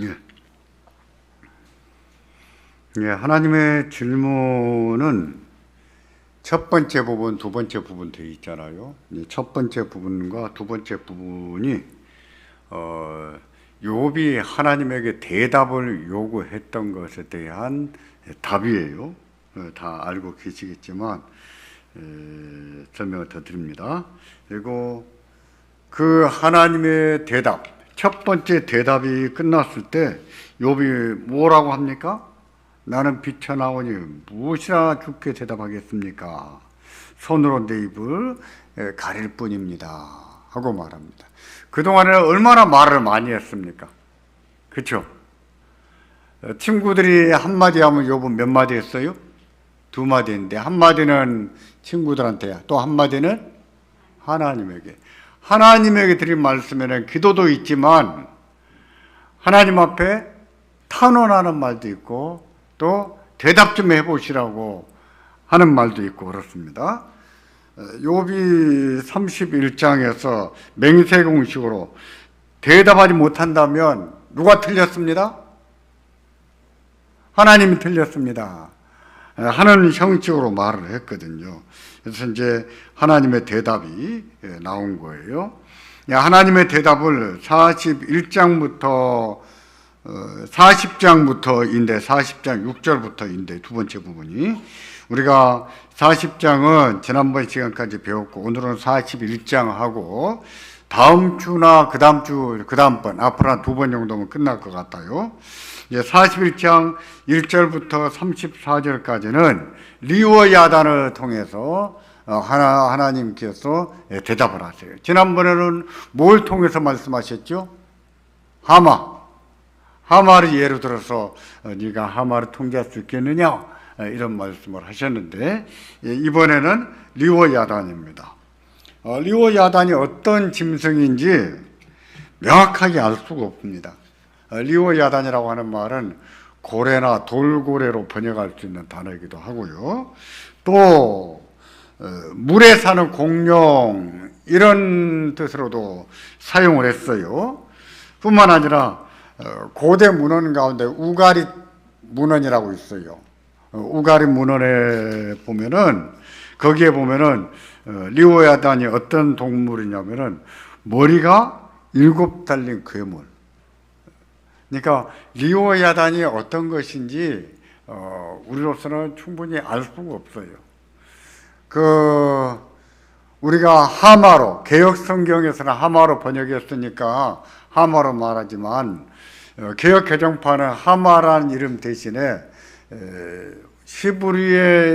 예. 예, 하나님의 질문은 첫 번째 부분, 두 번째 부분 되어 있잖아요. 첫 번째 부분과 두 번째 부분이 욥이 하나님에게 대답을 요구했던 것에 대한 답이에요. 다 알고 계시겠지만 설명을 더 드립니다. 그리고 그 하나님의 대답, 첫 번째 대답이 끝났을 때 욥이 뭐라고 합니까? 나는 비쳐나오니 무엇이나 죽게 대답하겠습니까? 손으로 내 입을 가릴 뿐입니다 하고 말합니다. 그동안에는 얼마나 말을 많이 했습니까? 그렇죠? 친구들이 한마디 하면 욥은 몇 마디 했어요? 두 마디 했는데 한마디는 친구들한테, 또 한마디는 하나님에게 드린 말씀에는 기도도 있지만 하나님 앞에 탄원하는 말도 있고 또 대답 좀 해보시라고 하는 말도 있고 그렇습니다. 욥이 31장에서 맹세 공식으로 대답하지 못한다면 누가 틀렸습니다? 하나님이 틀렸습니다 하는 형식으로 말을 했거든요. 그래서 이제 하나님의 대답이 나온 거예요. 하나님의 대답을 40장부터인데 40장 6절부터인데 두 번째 부분이, 우리가 40장은 지난번 시간까지 배웠고 오늘은 41장하고 다음 주나 그 다음번 앞으로 한 두 번 정도면 끝날 것 같아요. 이제 41장 1절부터 34절까지는 리워 야단을 통해서 하나님께서 대답을 하세요. 지난번에는 뭘 통해서 말씀하셨죠? 하마를 예로 들어서 네가 하마를 통제할 수 있겠느냐 이런 말씀을 하셨는데, 이번에는 리워 야단입니다. 리워 야단이 어떤 짐승인지 명확하게 알 수가 없습니다. 리워 야단이라고 하는 말은 고래나 돌고래로 번역할 수 있는 단어이기도 하고요. 또 물에 사는 공룡 이런 뜻으로도 사용을 했어요. 뿐만 아니라 고대 문헌 가운데 우가리 문헌이라고 있어요. 우가리 문헌에 보면은, 거기에 보면은 리워 야단이 어떤 동물이냐면은 머리가 7 달린 괴물. 그러니까 리워 야단이 어떤 것인지 우리로서는 충분히 알 수가 없어요. 우리가 하마로, 개역 성경에서는 하마로 번역했으니까 하마로 말하지만 개역 개정판은 하마라는 이름 대신에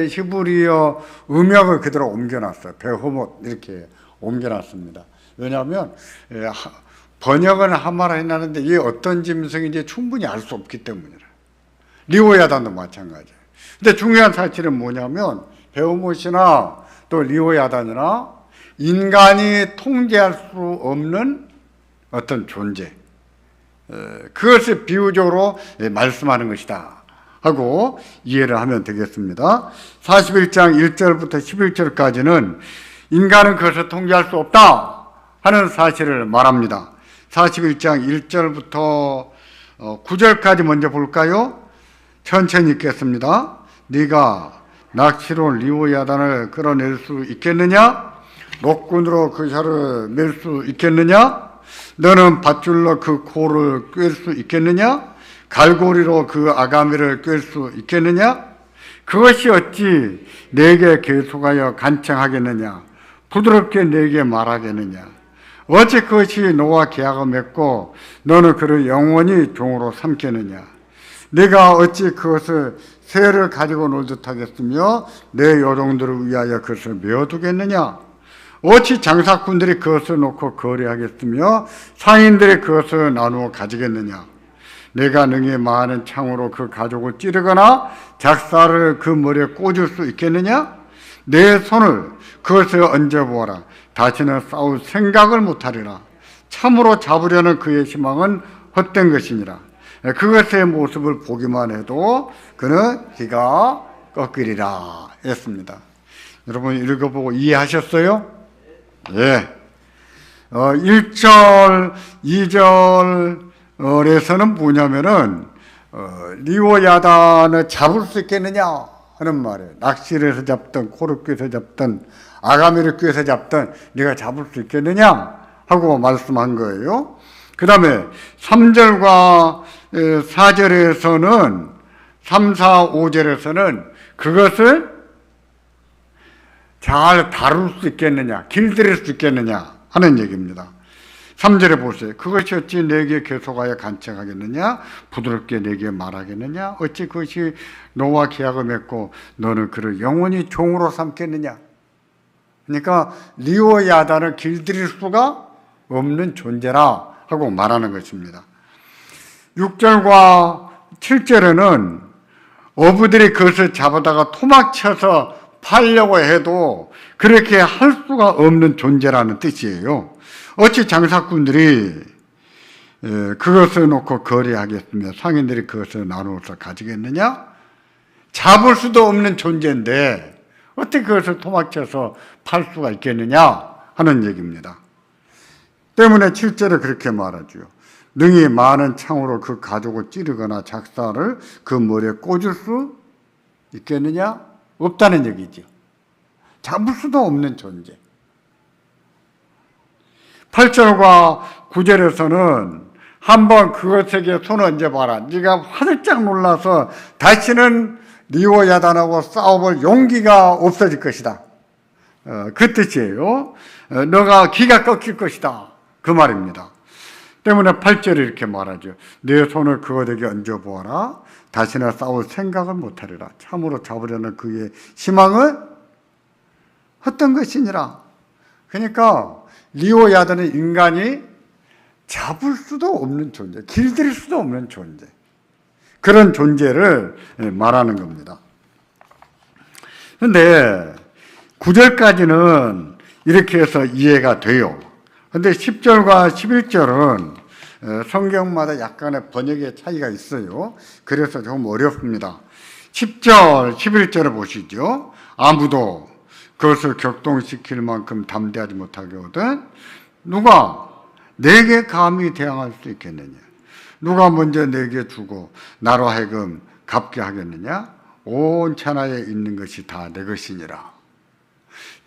히브리어 음역을 그대로 옮겨놨어요. 베호못 이렇게 옮겨놨습니다. 왜냐하면 번역은 하마라 해놨는데 이게 어떤 짐승인지 충분히 알 수 없기 때문이라. 리워 야단도 마찬가지예요. 근데 중요한 사실은 뭐냐면 베호못이나 또 리워 야단이나 인간이 통제할 수 없는 어떤 존재, 그것을 비유적으로 말씀하는 것이다 하고 이해를 하면 되겠습니다. 41장 1절부터 11절까지는 인간은 그것을 통제할 수 없다 하는 사실을 말합니다. 41장 1절부터 9절까지 먼저 볼까요? 천천히 읽겠습니다. 네가 낚시로 리워 야단을 끌어낼 수 있겠느냐? 목군으로 그 혀를 맬 수 있겠느냐? 너는 밧줄로 그 코를 꿰 수 있겠느냐? 갈고리로 그 아가미를 꿰 수 있겠느냐? 그것이 어찌 내게 계속하여 간청하겠느냐? 부드럽게 내게 말하겠느냐? 어찌 그것이 너와 계약을 맺고 너는 그를 영원히 종으로 삼겠느냐? 내가 어찌 그것을 새를 가지고 놀듯 하겠으며 내 요동들을 위하여 그것을 메어두겠느냐? 어찌 장사꾼들이 그것을 놓고 거래하겠으며 상인들이 그것을 나누어 가지겠느냐? 내가 능히 많은 창으로 그 가족을 찌르거나 작사를 그 머리에 꽂을 수 있겠느냐? 내 손을 그것을 얹어보아라. 다시는 싸울 생각을 못하리라. 참으로 잡으려는 그의 희망은 헛된 것이니라. 그것의 모습을 보기만 해도 그는 기가 꺾이리라 했습니다. 여러분 읽어보고 이해하셨어요? 예. 1절, 2절, 에서는 뭐냐면은 리오 야단을 잡을 수 있겠느냐 하는 말이에요. 낚시를 해서 잡든 코르크에서 잡든 아가미르크에서 잡든 네가 잡을 수 있겠느냐 하고 말씀한 거예요. 그 다음에 3절과 4절에서는 3, 4, 5절에서는 그것을 잘 다룰 수 있겠느냐, 길들일 수 있겠느냐 하는 얘기입니다. 3절에 보세요. 그것이 어찌 내게 계속하여 간청하겠느냐, 부드럽게 내게 말하겠느냐, 어찌 그것이 너와 계약을 맺고 너는 그를 영원히 종으로 삼겠느냐. 그러니까 리오 야단을 길들일 수가 없는 존재라 하고 말하는 것입니다. 6절과 7절에는 어부들이 그것을 잡아다가 토막쳐서 팔려고 해도 그렇게 할 수가 없는 존재라는 뜻이에요. 어찌 장사꾼들이 그것을 놓고 거래하겠으며 상인들이 그것을 나누어서 가지겠느냐? 잡을 수도 없는 존재인데 어떻게 그것을 토막쳐서 팔 수가 있겠느냐 하는 얘기입니다. 때문에 7절에 그렇게 말하죠. 능히 많은 창으로 그 가죽을 찌르거나 작사를 그 머리에 꽂을 수 있겠느냐? 없다는 얘기죠. 잡을 수도 없는 존재. 8절과 9절에서는 한번 그것에게 손을 얹어봐라. 네가 화들짝 놀라서 다시는 리오 야단하고 싸워볼 용기가 없어질 것이다. 그 뜻이에요. 너가 기가 꺾일 것이다. 그 말입니다. 때문에 8절에 이렇게 말하죠. 내 손을 그것에게 얹어보아라. 다시는 싸울 생각을 못하리라. 참으로 잡으려는 그의 희망은 헛된 것이니라. 그러니까 리오 야단은 인간이 잡을 수도 없는 존재, 길들일 수도 없는 존재, 그런 존재를 말하는 겁니다. 그런데 9절까지는 이렇게 해서 이해가 돼요. 그런데 10절과 11절은 성경마다 약간의 번역의 차이가 있어요. 그래서 좀 어렵습니다. 10절, 11절을 보시죠. 아무도 그것을 격동시킬 만큼 담대하지 못하거든 누가 내게 감히 대항할 수 있겠느냐? 누가 먼저 내게 주고 나로 하여금 갚게 하겠느냐? 온 천하에 있는 것이 다 내 것이니라.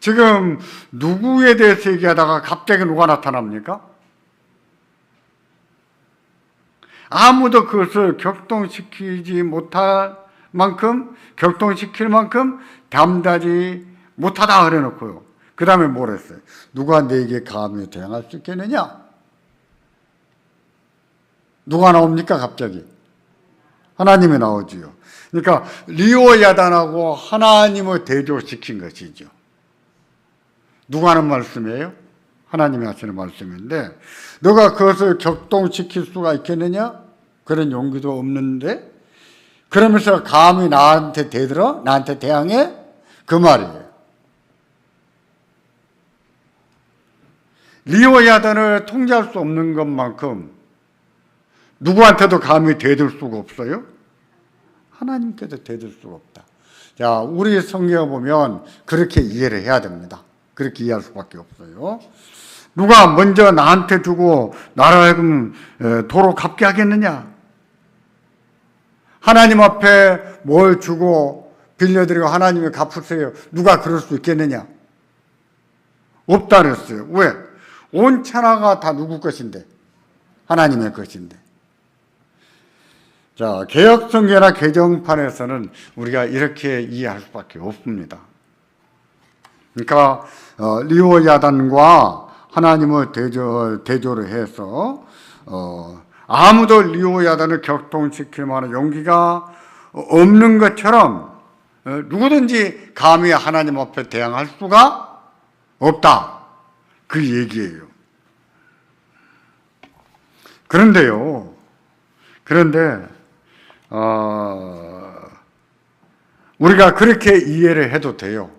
지금 누구에 대해서 얘기하다가 갑자기 누가 나타납니까? 아무도 그것을 격동시키지 못할 만큼, 격동시킬 만큼 담대하지 못하다 그래놓고요. 그 다음에 뭘 했어요? 누가 내게 감히 대항할 수 있겠느냐? 누가 나옵니까 갑자기? 하나님이 나오지요. 그러니까 리오 야단하고 하나님을 대조시킨 것이죠. 누가 하는 말씀이에요? 하나님이 하시는 말씀인데 너가 그것을 격동시킬 수가 있겠느냐? 그런 용기도 없는데 그러면서 감히 나한테 대들어? 나한테 대항해? 그 말이에요. 리오 야단을 통제할 수 없는 것만큼 누구한테도 감히 대들 수가 없어요? 하나님께도 대들 수가 없다. 자, 우리 성경을 보면 그렇게 이해를 해야 됩니다. 그렇게 이해할 수밖에 없어요. 누가 먼저 나한테 주고 나를 하여금 도로 갚게 하겠느냐? 하나님 앞에 뭘 주고 빌려드리고 하나님이 갚으세요. 누가 그럴 수 있겠느냐? 없다 그랬어요. 왜? 온 천하가 다 누구 것인데? 하나님의 것인데. 자, 개혁성경이나 개정판에서는 우리가 이렇게 이해할 수밖에 없습니다. 그러니까 리오 야단과 하나님을 대조를 해서 아무도 리오 야단을 격동시킬 만한 용기가 없는 것처럼 누구든지 감히 하나님 앞에 대항할 수가 없다. 그 얘기예요. 그런데 우리가 그렇게 이해를 해도 돼요.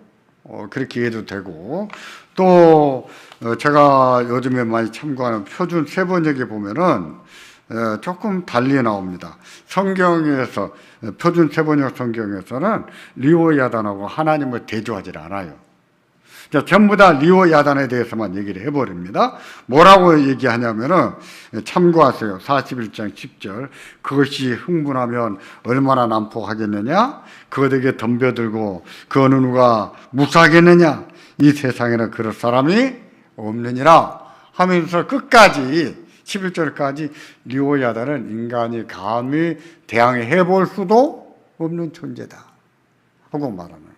그렇게 이해도 되고 또 제가 요즘에 많이 참고하는 표준 세번역에 보면은 조금 달리 나옵니다. 성경에서 표준 세번역 성경에서는 리오 야단하고 하나님을 대조하지 않아요. 자, 전부 다 리오 야단에 대해서만 얘기를 해버립니다. 뭐라고 얘기하냐면은, 참고하세요. 41장 10절. 그것이 흥분하면 얼마나 난폭하겠느냐? 그것에게 덤벼들고 그 어느 누가 무사하겠느냐? 이 세상에는 그럴 사람이 없느니라 하면서 끝까지 11절까지 리오 야단은 인간이 감히 대항해 볼 수도 없는 존재다 하고 말하는.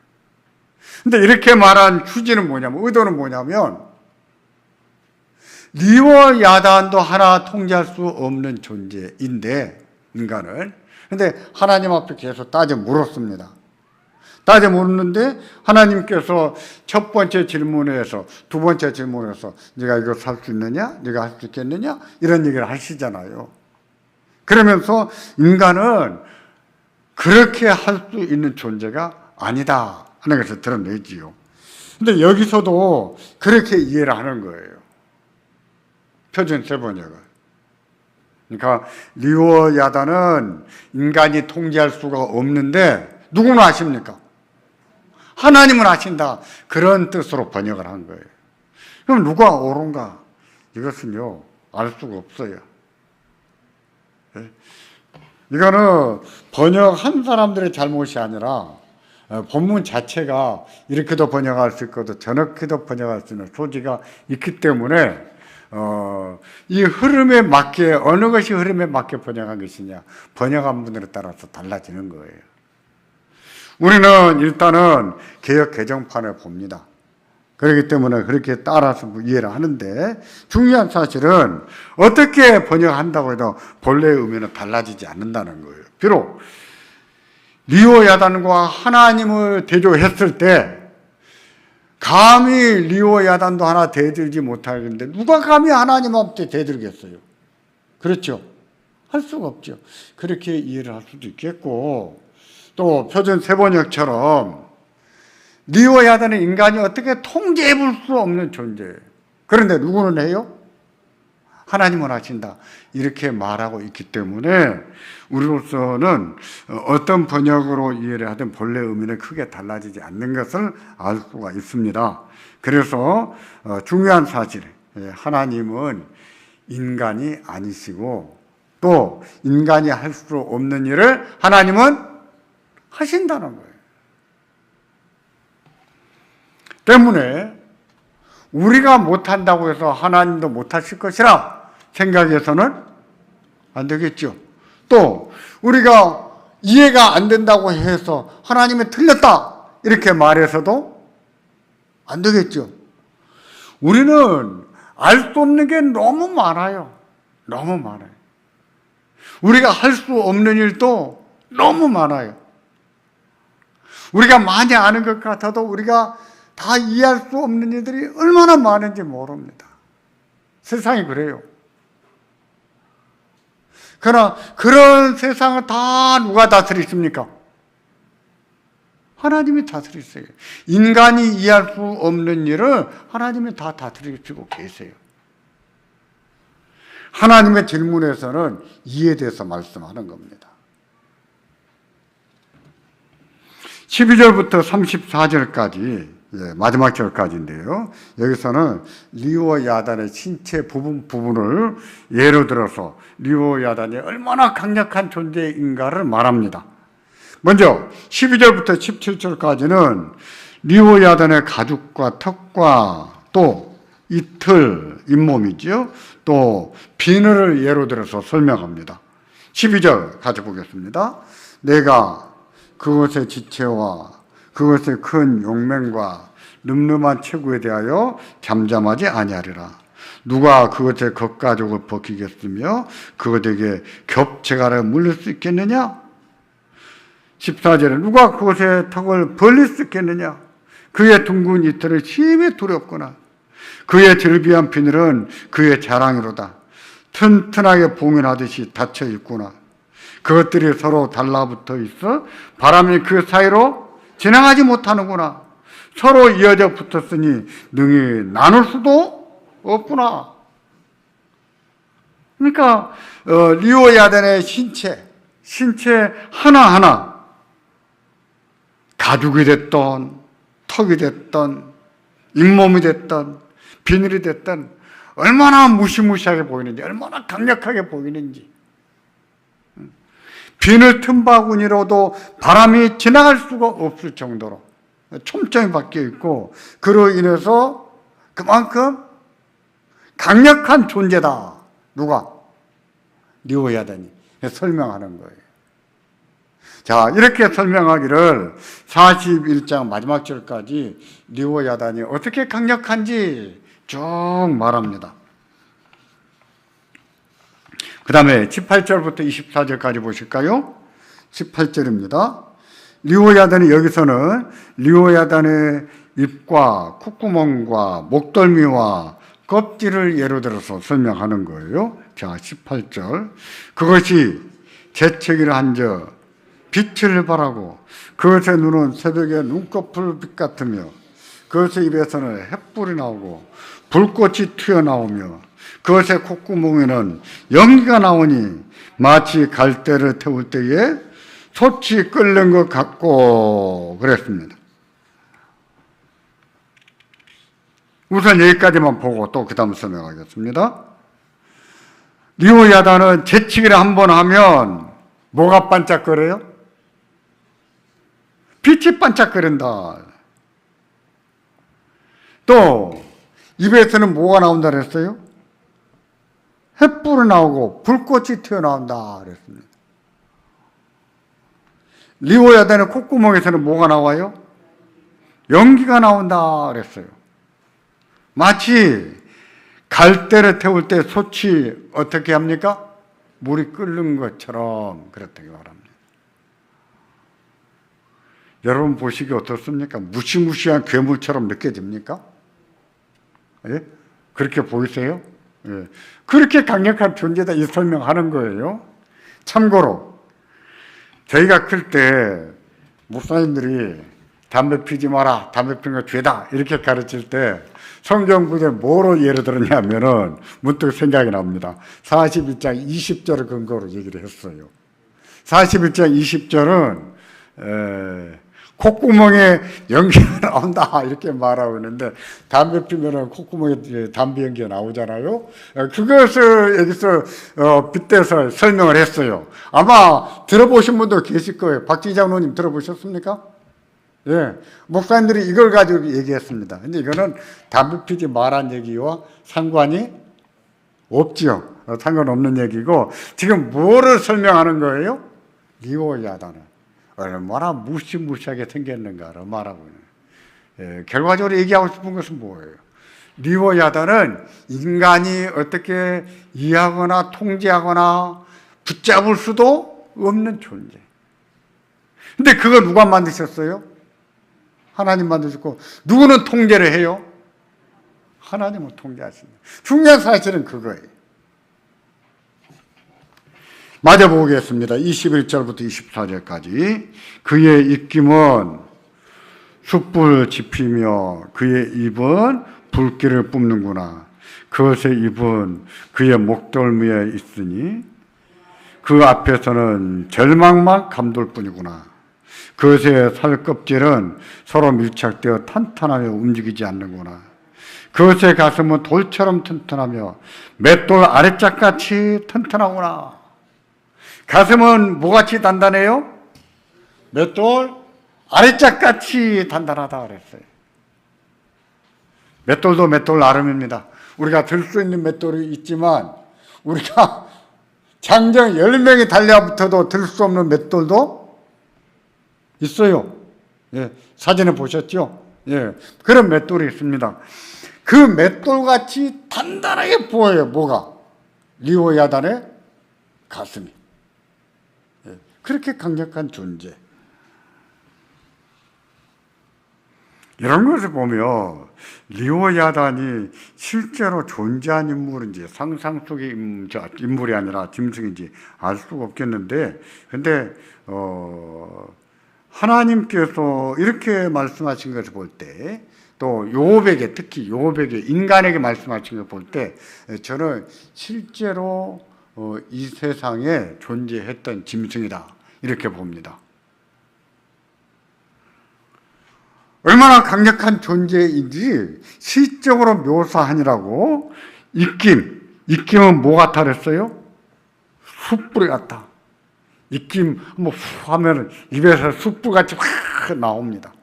근데 이렇게 말한 취지는 뭐냐면, 의도는 뭐냐면, 리오 야단도 하나 통제할 수 없는 존재인데, 인간은. 근데 하나님 앞에 계속 따져 물었습니다. 따져 물었는데 하나님께서 첫 번째 질문에서 두 번째 질문에서 네가 이거 살 수 있느냐? 네가 할 수 있겠느냐? 이런 얘기를 하시잖아요. 그러면서 인간은 그렇게 할 수 있는 존재가 아니다 하는 것을 드러내지요. 근데 여기서도 그렇게 이해를 하는 거예요. 표준 세번역은. 그러니까 리오 야단은 인간이 통제할 수가 없는데 누구나 아십니까? 하나님은 아신다. 그런 뜻으로 번역을 한 거예요. 그럼 누가 옳은가? 이것은요, 알 수가 없어요. 이거는 번역한 사람들의 잘못이 아니라 본문 자체가 이렇게도 번역할 수 있고 저렇게도 번역할 수 있는 소지가 있기 때문에 이 흐름에 맞게 어느 것이 흐름에 맞게 번역한 것이냐, 번역한 분들에 따라서 달라지는 거예요. 우리는 일단은 개역 개정판을 봅니다. 그렇기 때문에 그렇게 따라서 이해를 하는데, 중요한 사실은 어떻게 번역한다고 해도 본래의 의미는 달라지지 않는다는 거예요. 비록 리오 야단과 하나님을 대조했을 때 감히 리오 야단도 하나 대들지 못하는데 누가 감히 하나님 앞에 대들겠어요? 그렇죠? 할 수가 없죠. 그렇게 이해를 할 수도 있겠고, 또 표준 세번역처럼 리오 야단은 인간이 어떻게 통제해 볼 수 없는 존재예요. 그런데 누구는 해요? 하나님은 하신다. 이렇게 말하고 있기 때문에 우리로서는 어떤 번역으로 이해를 하든 본래 의미는 크게 달라지지 않는 것을 알 수가 있습니다. 그래서 중요한 사실, 하나님은 인간이 아니시고 또 인간이 할 수 없는 일을 하나님은 하신다는 거예요. 때문에 우리가 못한다고 해서 하나님도 못하실 것이라 생각해서는 안 되겠죠. 또 우리가 이해가 안 된다고 해서 하나님이 틀렸다 이렇게 말해서도 안 되겠죠. 우리는 알 수 없는 게 너무 많아요. 너무 많아요. 우리가 할 수 없는 일도 너무 많아요. 우리가 많이 아는 것 같아도 우리가 다 이해할 수 없는 일들이 얼마나 많은지 모릅니다. 세상이 그래요. 그러나 그런 세상을 다 누가 다스리십니까? 하나님이 다스리세요. 인간이 이해할 수 없는 일을 하나님이 다 다스리시고 계세요. 하나님의 질문에서는 이에 대해서 말씀하는 겁니다. 12절부터 34절까지 마지막 절까지인데요. 여기서는 리오 야단의 신체 부분을 예로 들어서 리오 야단이 얼마나 강력한 존재인가를 말합니다. 먼저 12절부터 17절까지는 리오 야단의 가죽과 턱과 또 이틀, 잇몸이죠. 또 비늘을 예로 들어서 설명합니다. 12절 같이 보겠습니다. 내가 그것의 지체와 그것의 큰 용맹과 늠름한 체구에 대하여 잠잠하지 아니하리라. 누가 그것의 겉가죽을 벗기겠으며 그것에게 겹체가를 물릴 수 있겠느냐? 14절에 누가 그것의 턱을 벌릴 수 있겠느냐? 그의 둥근 이틀을 심히 두렵구나. 그의 즐비한 비늘은 그의 자랑이로다. 튼튼하게 봉인하듯이 닫혀 있구나. 그것들이 서로 달라붙어 있어 바람이 그 사이로 지나가지 못하는구나. 서로 이어져 붙었으니 능히 나눌 수도 없구나. 그러니까 리오 야단의 신체 하나하나 가죽이 됐던 턱이 됐던 잇몸이 됐든 비늘이 됐든 얼마나 무시무시하게 보이는지, 얼마나 강력하게 보이는지. 비늘 틈바구니로도 바람이 지나갈 수가 없을 정도로 촘촘히 박혀 있고, 그로 인해서 그만큼 강력한 존재다. 누가? 리오야단이 설명하는 거예요. 자, 이렇게 설명하기를 41장 마지막 절까지 리오야단이 어떻게 강력한지 쭉 말합니다. 그 다음에 18절부터 24절까지 보실까요? 18절입니다. 리오야단이 여기서는 리오야단의 입과 콧구멍과 목덜미와 껍질을 예로 들어서 설명하는 거예요. 자, 18절. 그것이 재채기를 한저 빛을 발하고 그것의 눈은 새벽에 눈꺼풀 빛 같으며 그것의 입에서는 햇불이 나오고 불꽃이 튀어나오며 그것의 콧구멍에는 연기가 나오니 마치 갈대를 태울 때에 솥이 끓는 것 같고 그랬습니다. 우선 여기까지만 보고 또 그 다음 설명하겠습니다. 리오야단은 재치기를 한번 하면 뭐가 반짝거려요? 빛이 반짝거린다. 또 입에서는 뭐가 나온다 그랬어요? 햇불이 나오고 불꽃이 튀어나온다 그랬습니다. 리오야단의 콧구멍에서는 뭐가 나와요? 연기가 나온다 그랬어요. 마치 갈대를 태울 때 솥이 어떻게 합니까? 물이 끓는 것처럼 그렇다고 말합니다. 여러분 보시기 어떻습니까? 무시무시한 괴물처럼 느껴집니까? 예? 그렇게 보이세요? 예. 그렇게 강력한 존재다 이 설명하는 거예요. 참고로 저희가 클 때 목사님들이 담배 피지 마라, 담배 피는 거 죄다 이렇게 가르칠 때 성경 구절 뭐로 예를 들었냐면은 문득 생각이 납니다. 41장 20절을 근거로 얘기를 했어요. 41장 20절은 콧구멍에 연기가 나온다 이렇게 말하고 있는데 담배 피면은 콧구멍에 담배 연기가 나오잖아요. 그것을 여기서 빗대서 설명을 했어요. 아마 들어보신 분도 계실 거예요. 박지희 장로님 들어보셨습니까? 예, 목사님들이 이걸 가지고 얘기했습니다. 근데 이거는 담배 피지 말란 얘기와 상관이 없지요. 상관없는 얘기고 지금 뭐를 설명하는 거예요? 리오야단은 얼마나 무시무시하게 생겼는가를 말하고 있는. 예, 결과적으로 얘기하고 싶은 것은 뭐예요? 리오야단은 인간이 어떻게 이해하거나 통제하거나 붙잡을 수도 없는 존재. 근데 그걸 누가 만드셨어요? 하나님 만드셨고, 누구는 통제를 해요? 하나님은 통제하십니다. 중요한 사실은 그거예요. 맞아 보겠습니다. 21절부터 24절까지. 그의 입김은 숯불 지피며 그의 입은 불길을 뿜는구나. 그것의 입은 그의 목덜미에 있으니 그 앞에서는 절망만 감돌 뿐이구나. 그것의 살껍질은 서로 밀착되어 탄탄하며 움직이지 않는구나. 그것의 가슴은 돌처럼 튼튼하며 맷돌 아래짝같이 튼튼하구나. 가슴은 뭐같이 단단해요? 맷돌 아래짝같이 단단하다 그랬어요. 맷돌도 맷돌 나름입니다. 우리가 들 수 있는 맷돌이 있지만 우리가 장정 10명이 달려붙어도 들 수 없는 맷돌도 있어요. 예, 사진에 보셨죠? 예, 그런 맷돌이 있습니다. 그 맷돌같이 단단하게 보여요. 뭐가? 리오야단의 가슴이. 예, 그렇게 강력한 존재. 이런 것을 보면 리오야단이 실제로 존재한 인물인지 상상 속의 인물이 아니라 짐승인지 알 수가 없겠는데, 근데 하나님께서 이렇게 말씀하신 것을 볼 때, 또 요백에, 특히 요백에 인간에게 말씀하신 것을 볼 때 저는 실제로 이 세상에 존재했던 짐승이다 이렇게 봅니다. 얼마나 강력한 존재인지 시적으로 묘사하니라고. 입김은 뭐 같아 그랬어요? 숯불 같다. 입김 한번 후 하면 입에서 숯불같이 확 나옵니다.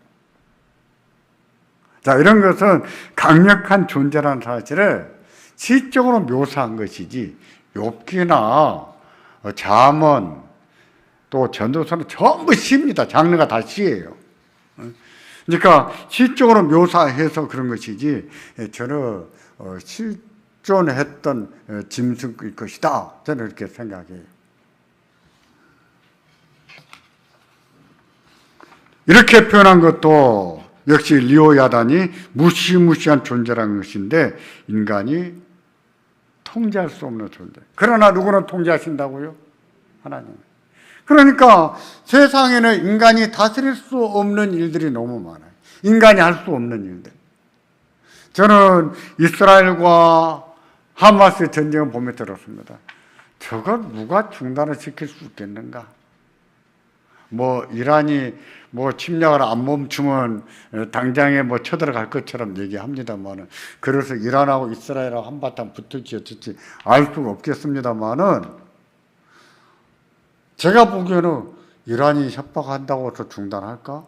자, 이런 것은 강력한 존재라는 사실을 시적으로 묘사한 것이지, 욥기나 잠언 또 전도서는 전부 시입니다. 장르가 다 시예요. 그러니까 시적으로 묘사해서 그런 것이지, 저는 실존했던 짐승일 것이다, 저는 이렇게 생각해요. 이렇게 표현한 것도 역시 리오야단이 무시무시한 존재라는 것인데, 인간이 통제할 수 없는 존재. 그러나 누구는 통제하신다고요? 하나님. 그러니까 세상에는 인간이 다스릴 수 없는 일들이 너무 많아요. 인간이 할 수 없는 일들. 저는 이스라엘과 하마스 전쟁을 보며 들었습니다. 저걸 누가 중단을 시킬 수 있겠는가? 이란이 침략을 안 멈추면 당장에 쳐들어갈 것처럼 얘기합니다만은, 그래서 이란하고 이스라엘하고 한바탕 붙을지 어쩔지 알 수가 없겠습니다만은, 제가 보기에는 이란이 협박한다고 해서 중단할까?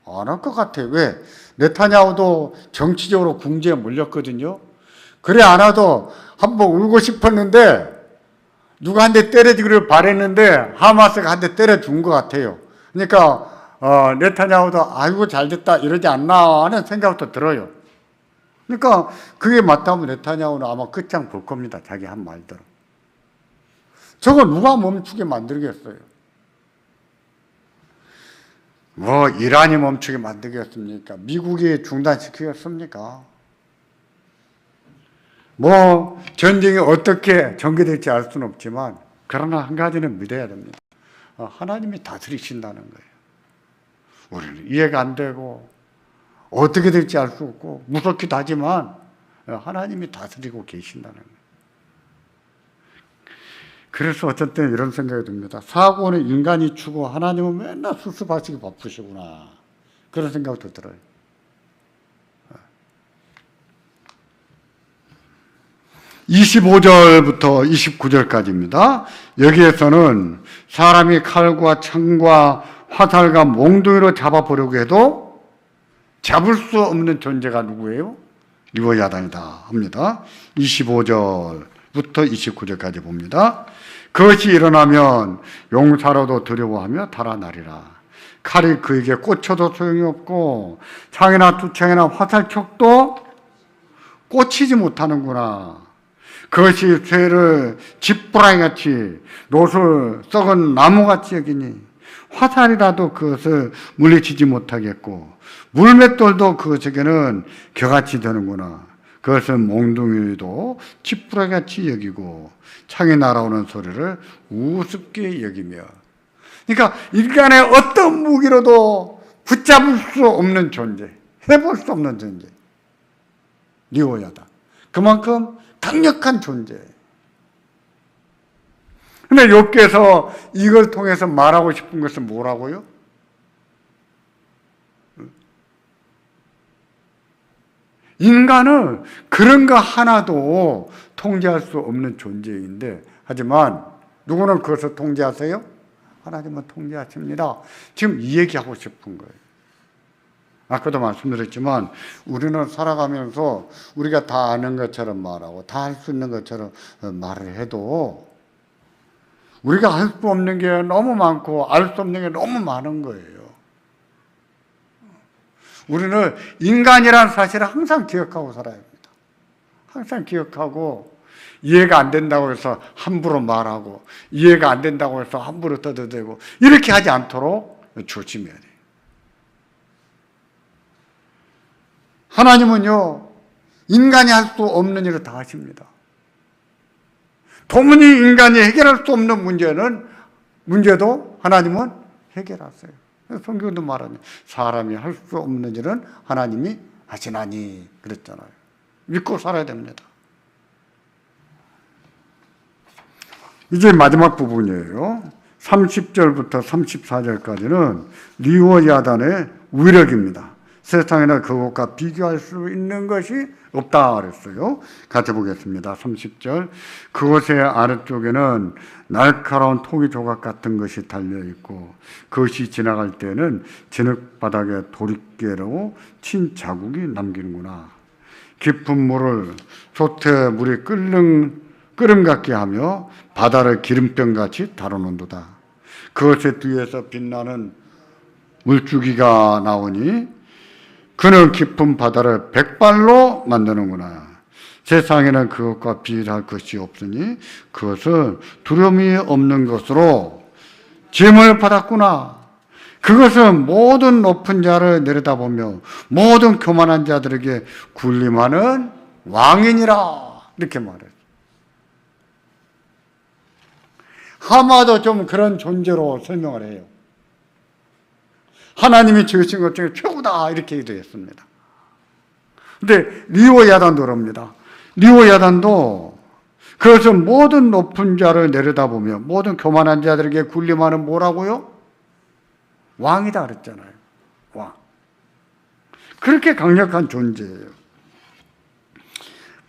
안 할 것 같아요. 왜? 네타냐후도 정치적으로 궁지에 몰렸거든요. 그래 안 와도 한번 울고 싶었는데, 누가 한 대 때려주기를 바랬는데 하마스가 한 대 때려준 것 같아요. 그러니까 네타냐후도 아이고 잘됐다 이러지 않나 하는 생각도 들어요. 그러니까 그게 맞다면 네타냐후는 아마 끝장 볼 겁니다. 자기 한 말대로. 저거 누가 멈추게 만들겠어요? 이란이 멈추게 만들겠습니까? 미국이 중단시키겠습니까? 전쟁이 어떻게 전개될지 알 수는 없지만, 그러나 한 가지는 믿어야 됩니다. 하나님이 다스리신다는 거예요. 우리는 이해가 안 되고 어떻게 될지 알 수 없고 무섭기도 하지만 하나님이 다스리고 계신다는 거예요. 그래서 어떤 때는 이런 생각이 듭니다. 사고는 인간이 추고 하나님은 맨날 수습하시기 바쁘시구나, 그런 생각도 들어요. (25절부터 29절까지입니다) 여기에서는 사람이 칼과 창과 화살과 몽둥이로 잡아보려고 해도 잡을 수 없는 존재가 누구예요? 리오야단이다 합니다. 25절부터 29절까지 봅니다. 그것이 일어나면 용사로도 두려워하며 달아나리라. 칼이 그에게 꽂혀도 소용이 없고 창이나 투창이나 화살촉도 꽂히지 못하는구나. 그것이 쇠를 지푸라기같이 노를 썩은 나무같이 여기니 화살이라도 그것을 물리치지 못하겠고 물맷돌도 그것에게는 겨같이 되는구나. 그것은 몽둥이도 지푸라기같이 여기고 창이 날아오는 소리를 우습게 여기며. 그러니까 인간의 어떤 무기로도 붙잡을 수 없는 존재, 해볼 수 없는 존재, 리오야다. 그만큼 강력한 존재. 근데 욥기에서 이걸 통해서 말하고 싶은 것은 뭐라고요? 인간은 그런 거 하나도 통제할 수 없는 존재인데, 하지만 누구는 그것을 통제하세요? 하나님은 통제하십니다. 지금 이 얘기하고 싶은 거예요. 아까도 말씀드렸지만 우리는 살아가면서 우리가 다 아는 것처럼 말하고 다 할 수 있는 것처럼 말을 해도 우리가 할 수 없는 게 너무 많고 알 수 없는 게 너무 많은 거예요. 우리는 인간이라는 사실을 항상 기억하고 살아야 합니다. 항상 기억하고, 이해가 안 된다고 해서 함부로 말하고, 이해가 안 된다고 해서 함부로 떠들대고, 이렇게 하지 않도록 조심해야 돼요. 하나님은요, 인간이 할 수 없는 일을 다 하십니다. 도무지 인간이 해결할 수 없는 문제도 하나님은 해결하세요. 성경도 말하니 사람이 할 수 없는 일은 하나님이 하시나니 그랬잖아요. 믿고 살아야 됩니다. 이제 마지막 부분이에요. 30절부터 34절까지는 리오야단의 위력입니다. 세상에는 그것과 비교할 수 있는 것이 없다 그랬어요. 같이 보겠습니다. 30절. 그것의 아래쪽에는 날카로운 토기 조각 같은 것이 달려있고 그것이 지나갈 때는 진흙바닥에 도리깨로 친 자국이 남기는구나. 깊은 물을 솥에 물이 끓음 같게 하며 바다를 기름병같이 다루는도다. 그것의 뒤에서 빛나는 물줄기가 나오니 그는 깊은 바다를 백발로 만드는구나. 세상에는 그것과 비교할 것이 없으니 그것은 두려움이 없는 것으로 짐을 받았구나. 그것은 모든 높은 자를 내려다보며 모든 교만한 자들에게 군림하는 왕이니라. 이렇게 말해요. 하마도 좀 그런 존재로 설명을 해요. 하나님이 지으신 것 중에 최고다 이렇게 기도했습니다. 근데 리오야단도 그럽니다. 리오야단도 그것은 모든 높은 자를 내려다보며 모든 교만한 자들에게 군림하는 뭐라고요? 왕이다 그랬잖아요. 왕. 그렇게 강력한 존재예요.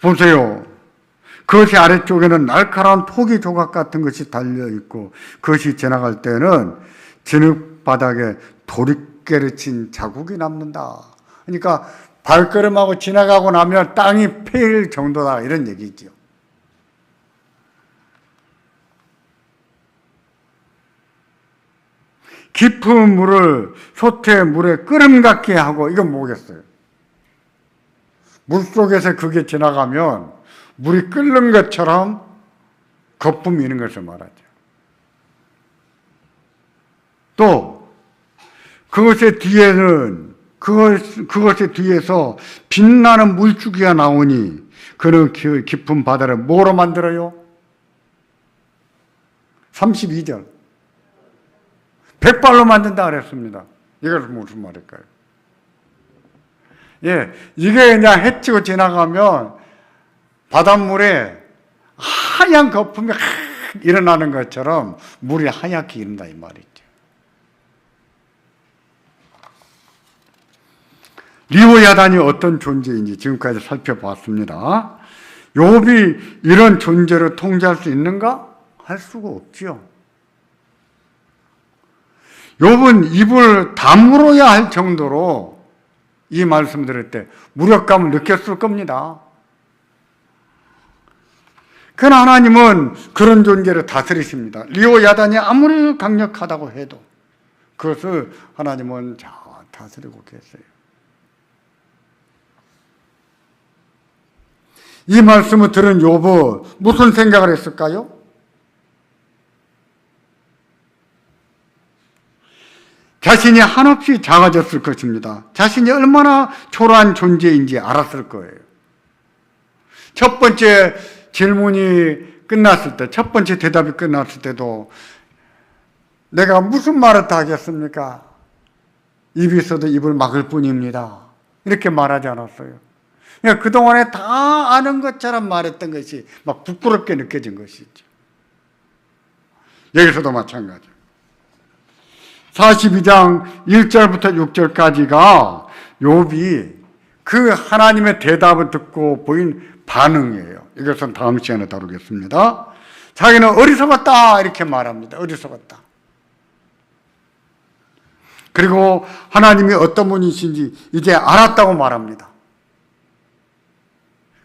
보세요. 그것이 아래쪽에는 날카로운 토기 조각 같은 것이 달려있고 그것이 지나갈 때는 진흙바닥에 도리깨를 친 자국이 남는다. 그러니까 발걸음하고 지나가고 나면 땅이 패일 정도다 이런 얘기죠. 깊은 물을 솥에 물에 끓음 같게 하고 이건 뭐겠어요? 물속에서 그게 지나가면 물이 끓는 것처럼 거품이 있는 것을 말하죠. 또 그것의 뒤에서 빛나는 물줄기가 나오니 그는 깊은 바다를 뭐로 만들어요? 32절. 백발로 만든다 그랬습니다. 이것은 무슨 말일까요? 예, 이게 그냥 해치고 지나가면 바닷물에 하얀 거품이 일어나는 것처럼 물이 하얗게 이른다 이 말이죠. 리오야단이 어떤 존재인지 지금까지 살펴봤습니다. 욥이 이런 존재를 통제할 수 있는가? 할 수가 없죠. 욥은 입을 다물어야 할 정도로 이 말씀 들을 때 무력감을 느꼈을 겁니다. 그러나 하나님은 그런 존재를 다스리십니다. 리오야단이 아무리 강력하다고 해도 그것을 하나님은 잘 다스리고 계세요. 이 말씀을 들은 욥은 무슨 생각을 했을까요? 자신이 한없이 작아졌을 것입니다. 자신이 얼마나 초라한 존재인지 알았을 거예요. 첫 번째 질문이 끝났을 때, 첫 번째 대답이 끝났을 때도 내가 무슨 말을 다 하겠습니까? 입이 있어도 입을 막을 뿐입니다. 이렇게 말하지 않았어요. 그동안에 다 아는 것처럼 말했던 것이 막 부끄럽게 느껴진 것이죠. 여기서도 마찬가지. 42장 1절부터 6절까지가 욥이 그 하나님의 대답을 듣고 보인 반응이에요. 이것은 다음 시간에 다루겠습니다. 자기는 어리석었다 이렇게 말합니다. 어리석었다. 그리고 하나님이 어떤 분이신지 이제 알았다고 말합니다.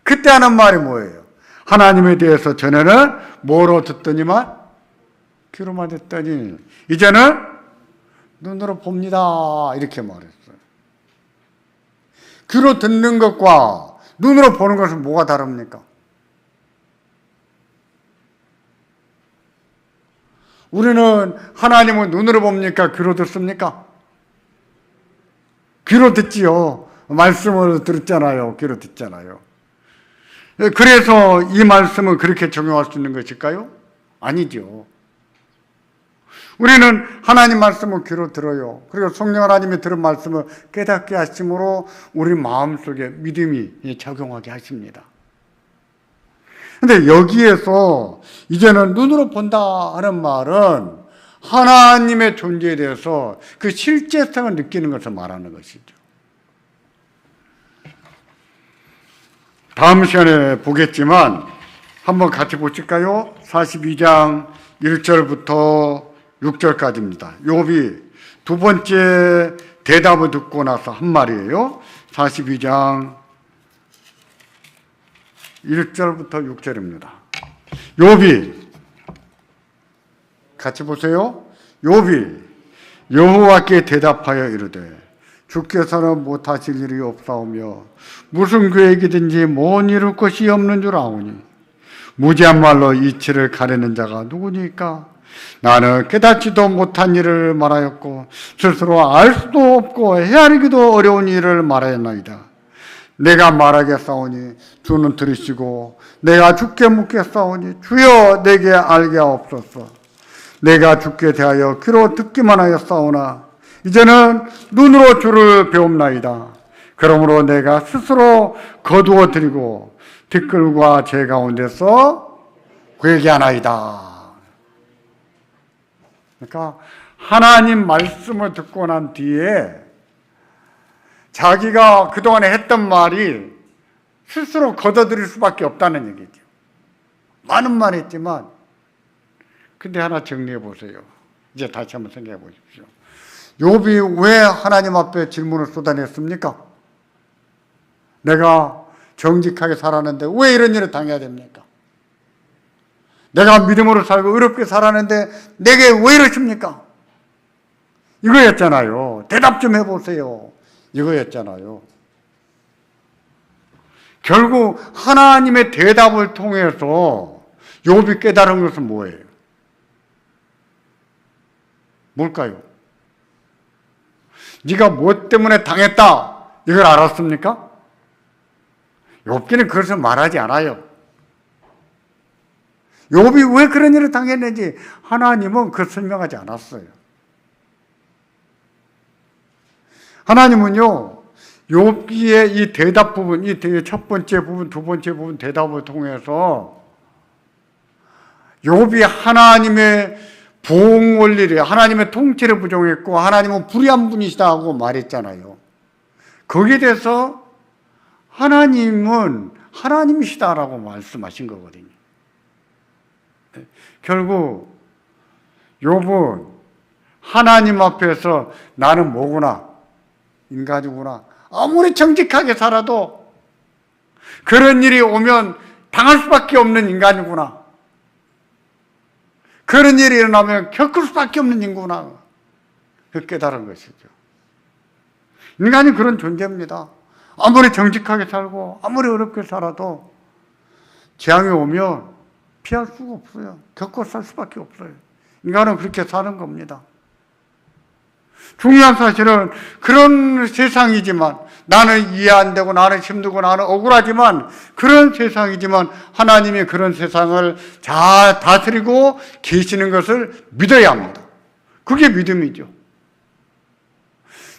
그때 하는 말이 뭐예요? 하나님에 대해서 전에는 뭐로 듣더니만 귀로만 듣더니 이제는 눈으로 봅니다 이렇게 말했어요. 귀로 듣는 것과 눈으로 보는 것은 뭐가 다릅니까? 우리는 하나님을 눈으로 봅니까? 귀로 듣습니까? 귀로 듣지요. 말씀을 들었잖아요. 귀로 듣잖아요. 그래서 이 말씀을 그렇게 적용할 수 있는 것일까요? 아니죠. 우리는 하나님 말씀을 귀로 들어요. 그리고 성령 하나님이 들은 말씀을 깨닫게 하심으로 우리 마음속에 믿음이 작용하게 하십니다. 그런데 여기에서 이제는 눈으로 본다 하는 말은 하나님의 존재에 대해서 그 실제성을 느끼는 것을 말하는 것이죠. 다음 시간에 보겠지만 한번 같이 보실까요? 42장 1절부터 6절까지입니다. 욥이 두 번째 대답을 듣고 나서 한 말이에요. 42장 1절부터 6절입니다. 욥이 같이 보세요. 욥이 여호와께 대답하여 이르되 주께서는 못하실 일이 없사오며 무슨 계획이든지 못 이룰 것이 없는 줄 아오니 무지한 말로 이치를 가리는 자가 누구니까? 나는 깨닫지도 못한 일을 말하였고 스스로 알 수도 없고 헤아리기도 어려운 일을 말하였나이다. 내가 말하겠사오니 주는 들으시고 내가 주께 묻겠사오니 주여 내게 알게 하옵소서. 내가 주께 대하여 귀로 듣기만 하였사오나 이제는 눈으로 주를 배웁나이다. 그러므로 내가 스스로 거두어 드리고 티끌과 제 가운데서 회개하나이다. 그러니까 하나님 말씀을 듣고 난 뒤에 자기가 그동안에 했던 말이 스스로 걷어들일 수밖에 없다는 얘기죠. 많은 말 했지만 근데 하나 정리해 보세요. 이제 다시 한번 생각해 보십시오. 욥이 왜 하나님 앞에 질문을 쏟아냈습니까? 내가 정직하게 살았는데 왜 이런 일을 당해야 됩니까? 내가 믿음으로 살고 의롭게 살았는데 내게 왜 이러십니까? 이거였잖아요. 대답 좀 해보세요. 이거였잖아요. 결국 하나님의 대답을 통해서 욥이 깨달은 것은 뭐예요? 뭘까요? 네가 뭐 때문에 당했다 이걸 알았습니까? 욥기는 그것을 말하지 않아요. 욥이 왜 그런 일을 당했는지 하나님은 그걸 설명하지 않았어요. 하나님은요, 욥기의 이 대답 부분, 이 첫 번째 부분, 두 번째 부분 대답을 통해서 욥이 하나님의 보응 원리를, 하나님의 통치를 부정했고 하나님은 불의한 분이시다 하고 말했잖아요. 거기에 대해서 하나님은 하나님이시다라고 말씀하신 거거든요. 결국 욥은 하나님 앞에서 나는 뭐구나, 인간이구나, 아무리 정직하게 살아도 그런 일이 오면 당할 수밖에 없는 인간이구나, 그런 일이 일어나면 겪을 수밖에 없는 인구나, 그 깨달은 것이죠. 인간이 그런 존재입니다. 아무리 정직하게 살고 아무리 어렵게 살아도 재앙이 오면 피할 수가 없어요. 겪고 살 수밖에 없어요. 인간은 그렇게 사는 겁니다. 중요한 사실은 그런 세상이지만, 나는 이해 안 되고 나는 힘들고 나는 억울하지만 그런 세상이지만 하나님이 그런 세상을 잘 다스리고 계시는 것을 믿어야 합니다. 그게 믿음이죠.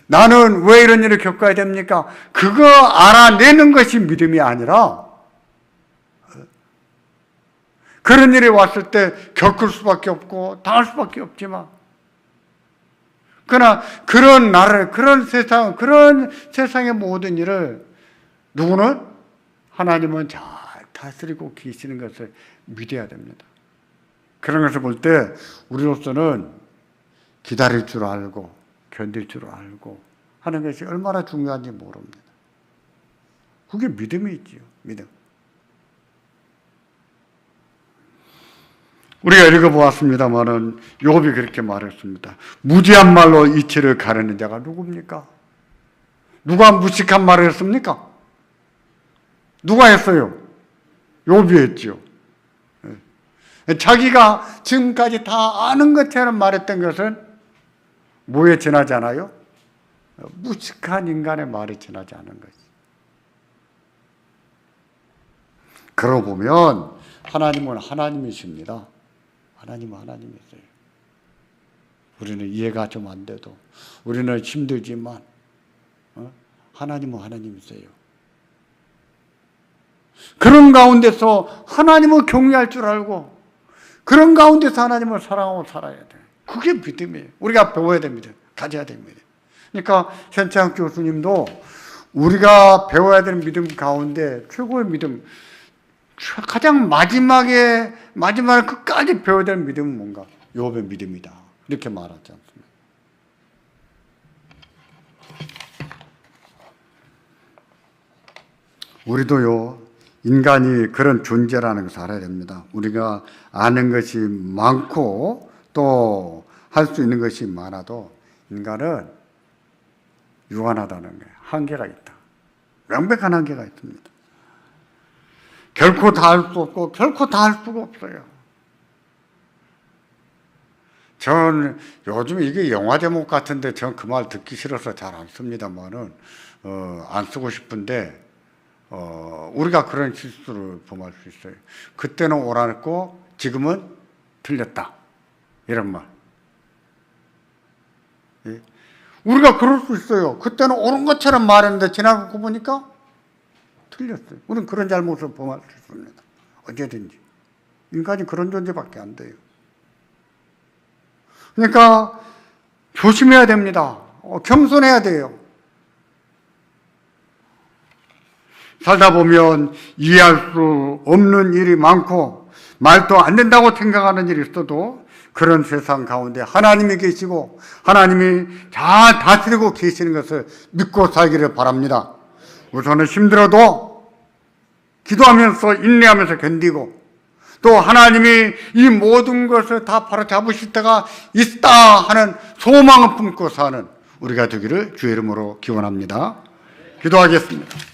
나는 왜 이런 일을 겪어야 됩니까? 그거 알아내는 것이 믿음이 아니라, 그런 일이 왔을 때 겪을 수밖에 없고 당할 수밖에 없지만, 그러나 그런 나를, 그런 세상의 모든 일을 누구는? 하나님은 잘 다스리고 계시는 것을 믿어야 됩니다. 그런 것을 볼 때 우리로서는 기다릴 줄 알고 견딜 줄 알고 하는 것이 얼마나 중요한지 모릅니다. 그게 믿음이지요. 믿음. 우리가 읽어보았습니다마는 욥이 그렇게 말했습니다. 무지한 말로 이치를 가르는 자가 누굽니까? 누가 무식한 말을 했습니까? 누가 했어요? 욥이 했죠. 자기가 지금까지 다 아는 것처럼 말했던 것은 뭐에 지나지 않아요? 무식한 인간의 말에 지나지 않은 거지. 그러고 보면 하나님은 하나님이십니다. 하나님은 하나님이세요. 우리는 이해가 좀 안 돼도, 우리는 힘들지만 하나님은 하나님이세요. 그런 가운데서 하나님을 경외할 줄 알고 그런 가운데서 하나님을 사랑하고 살아야 돼. 그게 믿음이에요. 우리가 배워야 됩니다. 가져야 됩니다. 그러니까 현창 교수님도 우리가 배워야 되는 믿음 가운데 최고의 믿음, 가장 마지막에 끝까지 배워야 되는 믿음은 뭔가? 욥의 믿음이다. 이렇게 말하지 않습니까? 우리도요, 인간이 그런 존재라는 것을 알아야 됩니다. 우리가 아는 것이 많고 또 할 수 있는 것이 많아도 인간은 유한하다는 거예요. 한계가 있다. 명백한 한계가 있습니다. 결코 다 할 수 없고 결코 다 할 수가 없어요. 전 요즘 이게 영화 제목 같은데 전 그 말 듣기 싫어서 잘 안 씁니다만은 안 쓰고 싶은데 우리가 그런 실수를 범할 수 있어요. 그때는 옳았고 지금은 틀렸다. 이런 말. 예? 우리가 그럴 수 있어요. 그때는 옳은 것처럼 말했는데 지나고 보니까 틀렸어요. 우리는 그런 잘못을 범할 수 있습니다. 언제든지. 인간이 그런 존재밖에 안 돼요. 그러니까 조심해야 됩니다. 겸손해야 돼요. 살다 보면 이해할 수 없는 일이 많고 말도 안 된다고 생각하는 일이 있어도 그런 세상 가운데 하나님이 계시고 하나님이 잘 다스리고 계시는 것을 믿고 살기를 바랍니다. 우선은 힘들어도 기도하면서 인내하면서 견디고 또 하나님이 이 모든 것을 다 바로잡으실 때가 있다 하는 소망을 품고 사는 우리가 되기를 주의 이름으로 기원합니다. 기도하겠습니다.